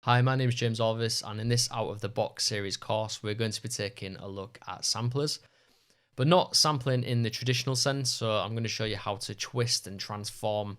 Hi, my name is James Orvis, and in this Out of the Box series course, we're going to be taking a look at samplers, but not sampling in the traditional sense. So I'm going to show you how to twist and transform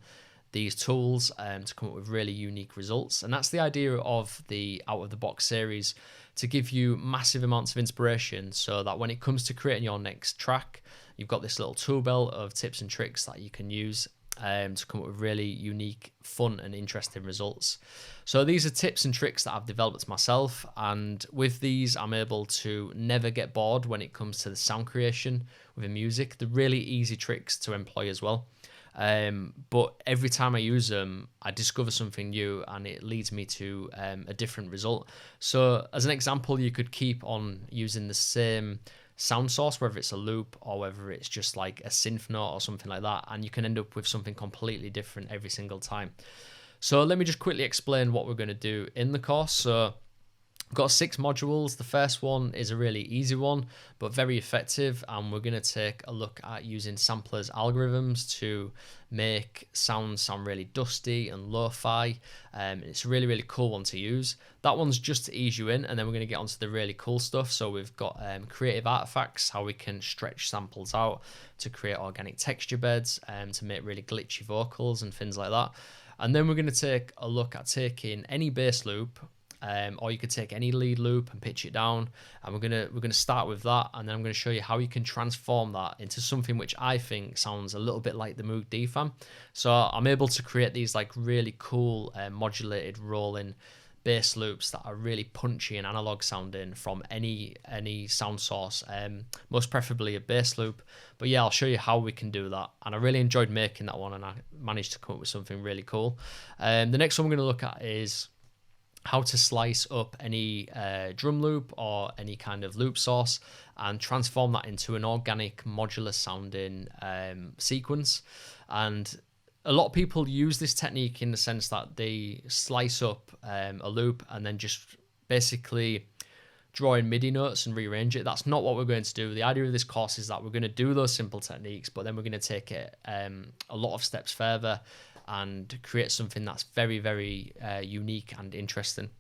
these tools to come up with really unique results. And that's the idea of the Out of the Box series, to give you massive amounts of inspiration so that when it comes to creating your next track, you've got this little tool belt of tips and tricks that you can use to come up with really unique, fun and interesting results. So these are tips and tricks that I've developed myself, and with these I'm able to never get bored when it comes to the sound creation within music. They're really easy tricks to employ as well. But every time I use them, I discover something new and it leads me to a different result. So as an example, you could keep on using the same sound source, whether it's a loop or whether it's just like a synth note or something like that, and you can end up with something completely different every single time. So let me just quickly explain what we're going to do in the course. So I've got 6 modules. The first one is a really easy one, but very effective. And we're going to take a look at using samplers algorithms to make sounds sound really dusty and lo-fi. It's a really, really cool one to use. That one's just to ease you in. And then we're going to get onto the really cool stuff. So we've got creative artifacts, how we can stretch samples out to create organic texture beds and to make really glitchy vocals and things like that. And then we're going to take a look at taking any bass loop, or you could take any lead loop and pitch it down, and we're gonna start with that, and then I'm gonna show you how you can transform that into something which I think sounds a little bit like the Moog DFAM. So I'm able to create these like really cool modulated rolling bass loops that are really punchy and analog sounding from any sound source, most preferably a bass loop. But yeah, I'll show you how we can do that, and I really enjoyed making that one, and I managed to come up with something really cool. The next one we're going to look at is how to slice up any drum loop or any kind of loop source and transform that into an organic modular sounding sequence. And a lot of people use this technique in the sense that they slice up a loop and then just basically draw in MIDI notes and rearrange it. That's not what we're going to do. The idea of this course is that we're going to do those simple techniques, but then we're going to take it a lot of steps further and create something that's very, very unique and interesting.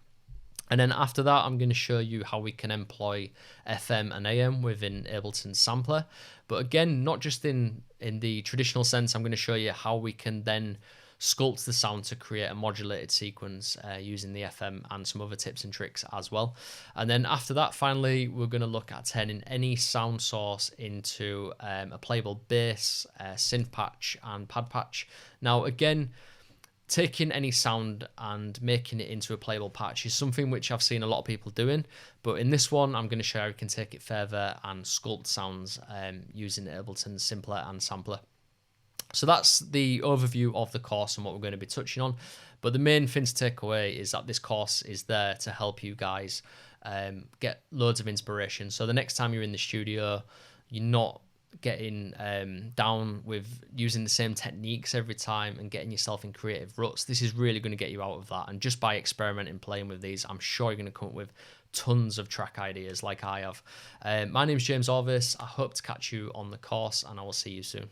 And then after that, I'm going to show you how we can employ FM and AM within Ableton Sampler. But again, not just in the traditional sense, I'm going to show you how we can then sculpt the sound to create a modulated sequence using the FM and some other tips and tricks as well. And then after that, finally, we're going to look at turning any sound source into a playable bass, synth patch and pad patch. Now, again, taking any sound and making it into a playable patch is something which I've seen a lot of people doing, but in this one I'm going to show how you can take it further and sculpt sounds using Ableton Sampler and Sampler. So that's the overview of the course and what we're going to be touching on. But the main thing to take away is that this course is there to help you guys get loads of inspiration. So the next time you're in the studio, you're not getting down with using the same techniques every time and getting yourself in creative ruts. This is really going to get you out of that. And just by experimenting, playing with these, I'm sure you're going to come up with tons of track ideas like I have. My name is James Orvis. I hope to catch you on the course, and I will see you soon.